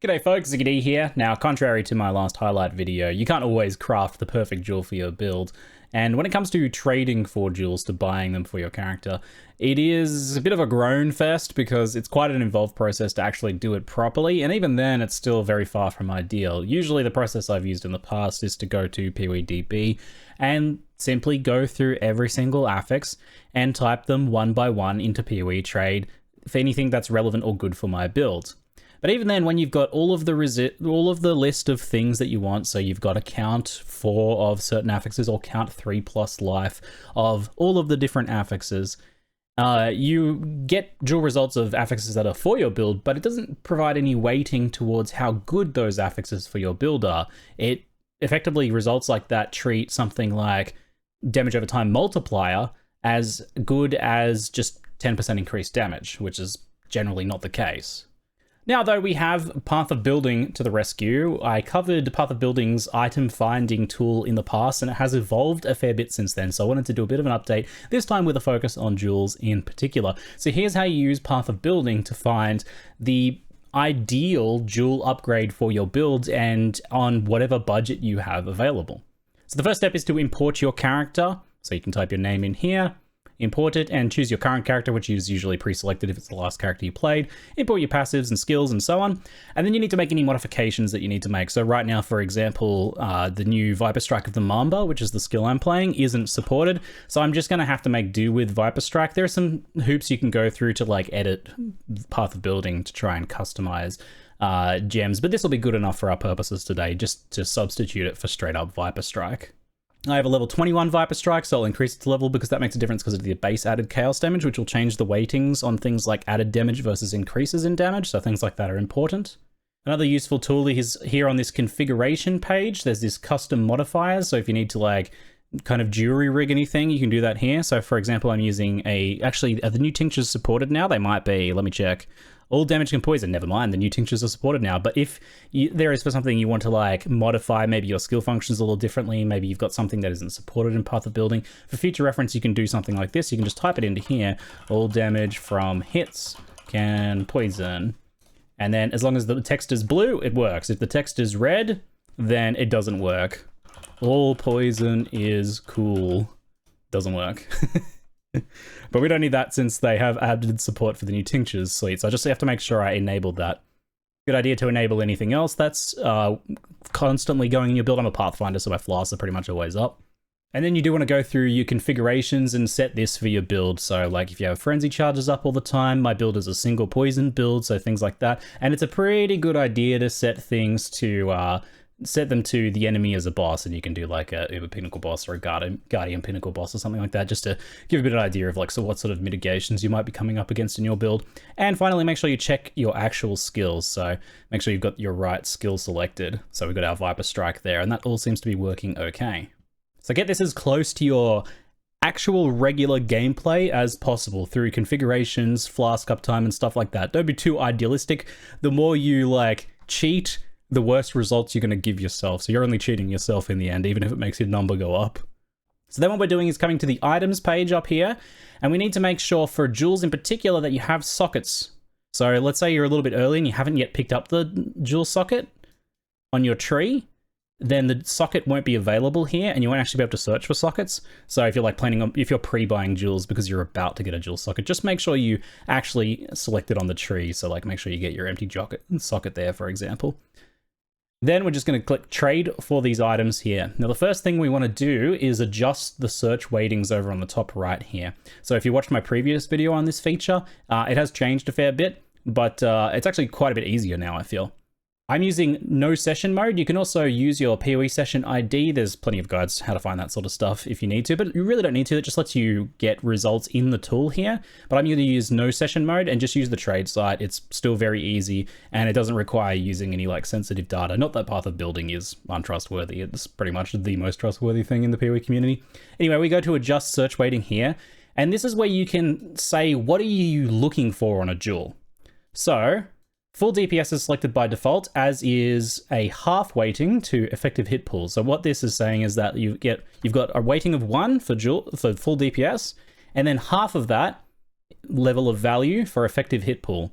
G'day folks, Ziggy here. Now, contrary to my last highlight video, you can't always craft the perfect jewel for your build. And when it comes to trading for jewels to buying them for your character, it is a bit of a groan fest because it's quite an involved process to actually do it properly. And even then, it's still very far from ideal. Usually the process I've used in the past is to go to PoEDB and simply go through every single affix and type them one by one into PoE trade for anything that's relevant or good for my build. But even then, when you've got all of the list of things that you want, so you've got a count 4 of certain affixes or count 3 plus life of all of the different affixes, you get dual results of affixes that are for your build, but it doesn't provide any weighting towards how good those affixes for your build are. It effectively results like that treat something like damage over time multiplier as good as just 10% increased damage, which is generally not the case. Now, though, we have Path of Building to the rescue. I covered Path of Building's item finding tool in the past, and it has evolved a fair bit since then, so I wanted to do a bit of an update, this time with a focus on jewels in particular. So here's how you use Path of Building to find the ideal jewel upgrade for your build and on whatever budget you have available. So the first step is to import your character. So you can type your name in here, import it, and choose your current character, which is usually pre-selected if it's the last character you played. Import your passives and skills and so on. And then you need to make any modifications that you need to make. So right now, for example, the new Viper Strike of the Mamba, which is the skill I'm playing, isn't supported. So I'm just going to have to make do with Viper Strike. There are some hoops you can go through to like edit Path of Building to try and customize gems, but this will be good enough for our purposes today, just to substitute it for straight up Viper Strike. I have a level 21 Viper Strike, so I'll increase its level because that makes a difference because of the base added chaos damage, which will change the weightings on things like added damage versus increases in damage, so things like that are important. Another useful tool is here on this configuration page. There's this custom modifiers, so if you need to like kind of jury rig anything, you can do that here. So for example, I'm using actually, are the new tinctures supported now? They might be, let me check. All damage and poison, never mind, the new tinctures are supported now. But if there is for something you want to like modify, maybe your skill functions a little differently, maybe you've got something that isn't supported in Path of Building, for future reference, you can do something like this. You can just type it into here, all damage from hits can poison. And then as long as the text is blue, it works. If the text is red, then it doesn't work. All poison is cool. Doesn't work. But we don't need that since they have added support for the new tinctures. Sweet. So I just have to make sure I enabled that. Good idea to enable anything else that's constantly going in your build. I'm a Pathfinder, so my flasks are pretty much always up. And then you do want to go through your configurations and set this for your build. So like if you have frenzy charges up all the time, my build is a single poison build, so things like that. And it's a pretty good idea to set things to set them to the enemy as a boss, and you can do like a Uber Pinnacle boss or a Guardian Pinnacle boss or something like that, just to give a bit of an idea of like, so what sort of mitigations you might be coming up against in your build. And finally, make sure you check your actual skills. So make sure you've got your right skill selected. So we've got our Viper Strike there, and that all seems to be working okay. So get this as close to your actual regular gameplay as possible through configurations, flask uptime, and stuff like that. Don't be too idealistic. The more you like cheat, the worse results you're going to give yourself. So you're only cheating yourself in the end, even if it makes your number go up. So then what we're doing is coming to the items page up here, and we need to make sure for jewels in particular that you have sockets. So let's say you're a little bit early and you haven't yet picked up the jewel socket on your tree, then the socket won't be available here and you won't actually be able to search for sockets. So if you're like planning on, if you're pre-buying jewels because you're about to get a jewel socket, just make sure you actually select it on the tree. So like make sure you get your empty socket there, for example. Then we're just going to click trade for these items here. Now, the first thing we want to do is adjust the search weightings over on the top right here. So if you watched my previous video on this feature, it has changed a fair bit, but it's actually quite a bit easier now, I feel. I'm using no session mode. You can also use your PoE session ID. There's plenty of guides how to find that sort of stuff if you need to, but you really don't need to. It just lets you get results in the tool here. But I'm going to use no session mode and just use the trade site. It's still very easy and it doesn't require using any like sensitive data. Not that Path of Building is untrustworthy. It's pretty much the most trustworthy thing in the PoE community. Anyway, we go to adjust search weighting here. And this is where you can say, what are you looking for on a jewel? So full DPS is selected by default, as is a half weighting to effective hit pool. So what this is saying is that you've got a weighting of 1 for full DPS, and then half of that level of value for effective hit pool.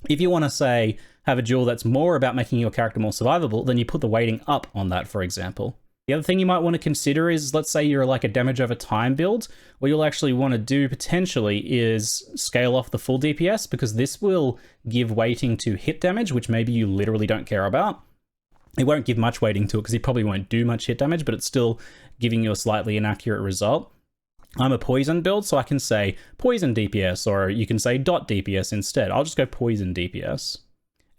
If you want to say have a duel that's more about making your character more survivable, then you put the weighting up on that, for example. The other thing you might want to consider is, let's say you're like a damage over time build, what you'll actually want to do potentially is scale off the full DPS, because this will give weighting to hit damage, which maybe you literally don't care about. It won't give much weighting to it because you probably won't do much hit damage, but it's still giving you a slightly inaccurate result. I'm a poison build, so I can say poison DPS, or you can say dot DPS instead. I'll just go poison DPS.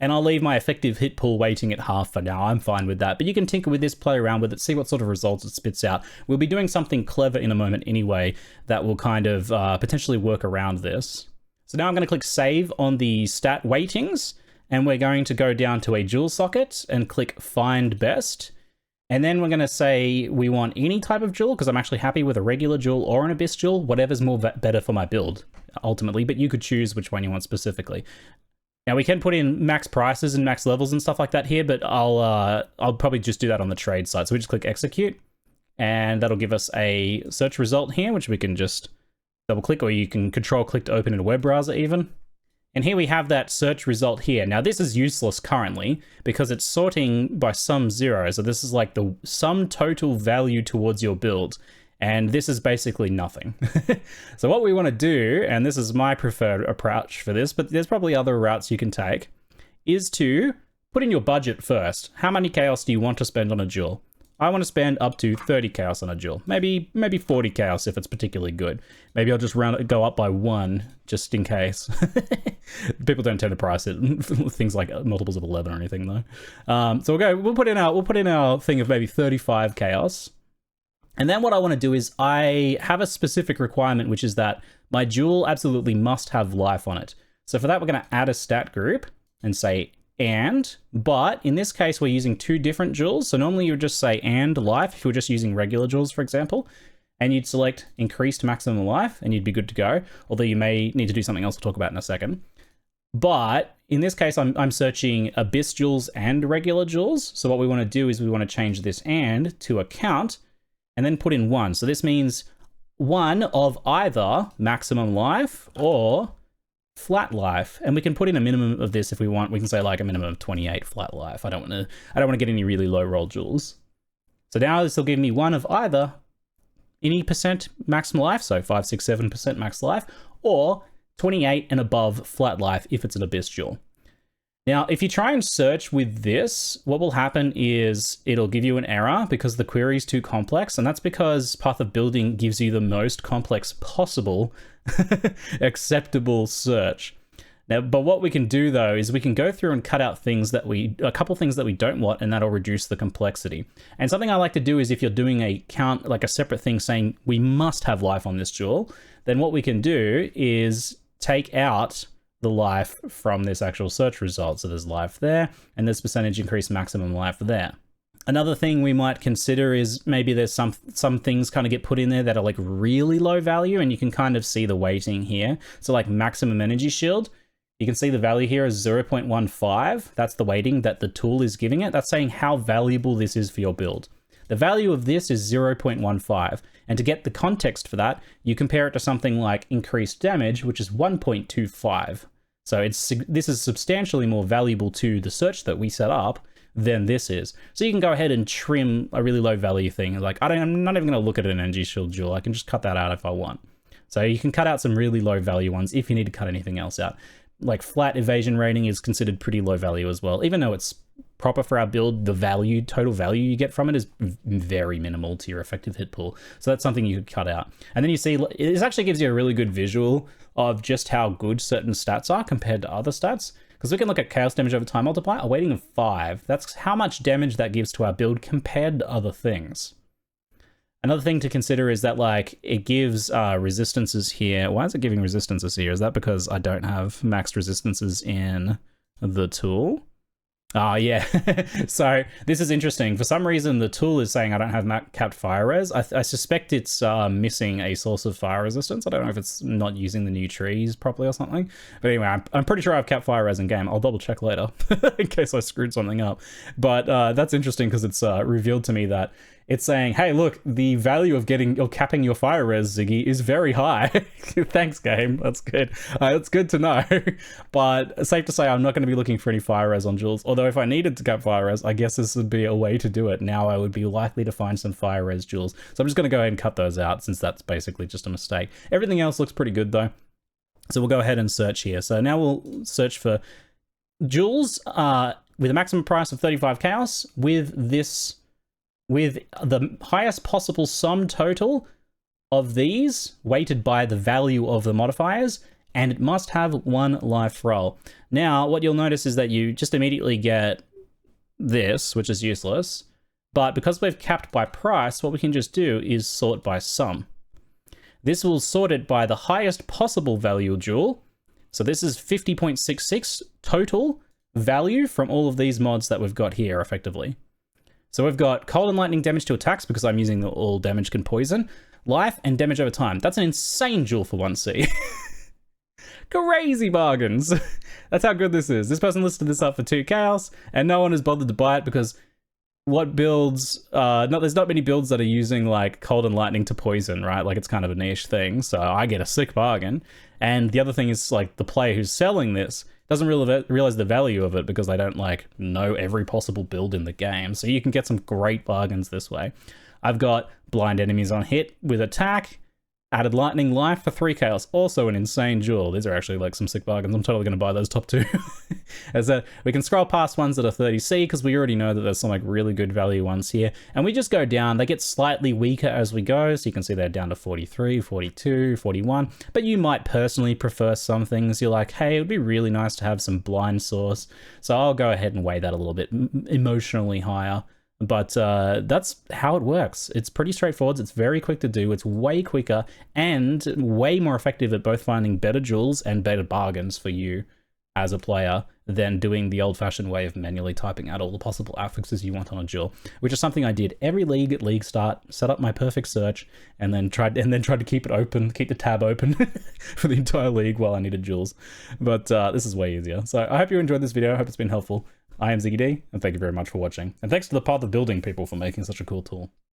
And I'll leave my effective hit pool weighting at half for now. I'm fine with that. But you can tinker with this, play around with it, see what sort of results it spits out. We'll be doing something clever in a moment anyway that will kind of potentially work around this. So now I'm going to click save on the stat weightings, and we're going to go down to a dual socket and click find best. And then we're going to say we want any type of duel, because I'm actually happy with a regular duel or an abyss duel, whatever's more better for my build ultimately, but you could choose which one you want specifically. Now we can put in max prices and max levels and stuff like that here, but I'll probably just do that on the trade side. So we just click execute, and that'll give us a search result here, which we can just double click, or you can control click to open in a web browser even. And here we have that search result here. Now this is useless currently because it's sorting by sum zero. So this is like the sum total value towards your build. And this is basically nothing. So what we want to do, and this is my preferred approach for this, but there's probably other routes you can take, is to put in your budget first. How many chaos do you want to spend on a duel? I want to spend up to 30 chaos on a duel. Maybe 40 chaos if it's particularly good. Maybe I'll just go up by 1 just in case. People don't tend to price it things like multiples of 11 or anything though. So we'll put in our thing of maybe 35 chaos. And then what I want to do is I have a specific requirement, which is that my duel absolutely must have life on it. So for that, we're going to add a stat group and say but in this case, we're using 2 different duels. So normally you would just say and life if you were just using regular duels, for example, and you'd select increased maximum life and you'd be good to go. Although you may need to do something else we'll talk about in a second. But in this case, I'm searching abyss duels and regular duels. So what we want to do is we want to change this and to a count, and then put in 1. So this means 1 of either maximum life or flat life. And we can put in a minimum of this if we want. We can say like a minimum of 28 flat life. I don't want to get any really low roll duels. So now this will give me 1 of either any percent max life, so 5, 6, 7% max life, or 28 and above flat life if it's an abyss duel. Now, if you try and search with this, what will happen is it'll give you an error because the query is too complex, and that's because Path of Building gives you the most complex possible acceptable search. Now, but what we can do though is we can go through and cut out a couple things that we don't want, and that'll reduce the complexity. And something I like to do is if you're doing a count, like a separate thing saying we must have life on this duel, then what we can do is take out the life from this actual search result. So there's life there, and there's percentage increase maximum life there. Another thing we might consider is maybe there's some things kind of get put in there that are like really low value, and you can kind of see the weighting here. So like maximum energy shield, you can see the value here is 0.15. That's the weighting that the tool is giving it. That's saying how valuable this is for your build. The value of this is 0.15. And to get the context for that, you compare it to something like increased damage, which is 1.25. So this is substantially more valuable to the search that we set up than this is. So you can go ahead and trim a really low value thing. Like I'm not even going to look at an energy shield duel. I can just cut that out if I want. So you can cut out some really low value ones if you need to cut anything else out. Like flat evasion rating is considered pretty low value as well. Even though it's proper for our build, the total value you get from it is very minimal to your effective hit pool. So that's something you could cut out. And then you see, it actually gives you a really good visual of just how good certain stats are compared to other stats. Because we can look at chaos damage over time multiplier, a weighting of 5. That's how much damage that gives to our build compared to other things. Another thing to consider is that like it gives resistances here. Why is it giving resistances here? Is that because I don't have maxed resistances in the tool? Oh yeah, so this is interesting. For some reason, the tool is saying I don't have capped fire res. I suspect it's missing a source of fire resistance. I don't know if it's not using the new trees properly or something. But anyway, I'm pretty sure I have capped fire res in game. I'll double check later in case I screwed something up. But that's interesting because it's revealed to me that it's saying, hey, look, the value of capping your fire res, Ziggy, is very high. Thanks, game. That's good. It's good to know. But safe to say, I'm not going to be looking for any fire res on jewels. Although if I needed to cap fire res, I guess this would be a way to do it. Now I would be likely to find some fire res jewels. So I'm just going to go ahead and cut those out, since that's basically just a mistake. Everything else looks pretty good, though. So we'll go ahead and search here. So now we'll search for jewels with a maximum price of 35 chaos with the highest possible sum total of these weighted by the value of the modifiers, and it must have 1 life roll. Now, what you'll notice is that you just immediately get this, which is useless, but because we've capped by price, what we can just do is sort by sum. This will sort it by the highest possible value jewel. So this is 50.66 total value from all of these mods that we've got here, effectively. So we've got cold and lightning damage to attacks, because I'm using the all damage can poison, life, and damage over time. That's an insane jewel for 1C. Crazy bargains. That's how good this is. This person listed this up for 2 chaos, and no one has bothered to buy it because what builds, there's not many builds that are using like cold and lightning to poison, right? Like it's kind of a niche thing, so I get a sick bargain. And the other thing is like the player who's selling this doesn't really realize the value of it because they don't like know every possible build in the game. So you can get some great bargains this way. I've got blind enemies on hit with attack, added lightning life for 3 chaos, also an insane jewel. These are actually like some sick bargains. I'm totally going to buy those top 2. As we can scroll past ones that are 30C because we already know that there's some like really good value ones here. And we just go down. They get slightly weaker as we go. So you can see they're down to 43, 42, 41. But you might personally prefer some things. You're like, hey, it would be really nice to have some blind source. So I'll go ahead and weigh that a little bit emotionally higher. But that's how it works. It's pretty straightforward. It's very quick to do. It's way quicker and way more effective at both finding better jewels and better bargains for you as a player than doing the old-fashioned way of manually typing out all the possible affixes you want on a jewel, which is something I did every league at league start, set up my perfect search, and then tried to keep it open, keep the tab open for the entire league while I needed jewels. But this is way easier. So I hope you enjoyed this video. I hope it's been helpful. I am Ziggy D, and thank you very much for watching. And thanks to the Path of Building people for making such a cool tool.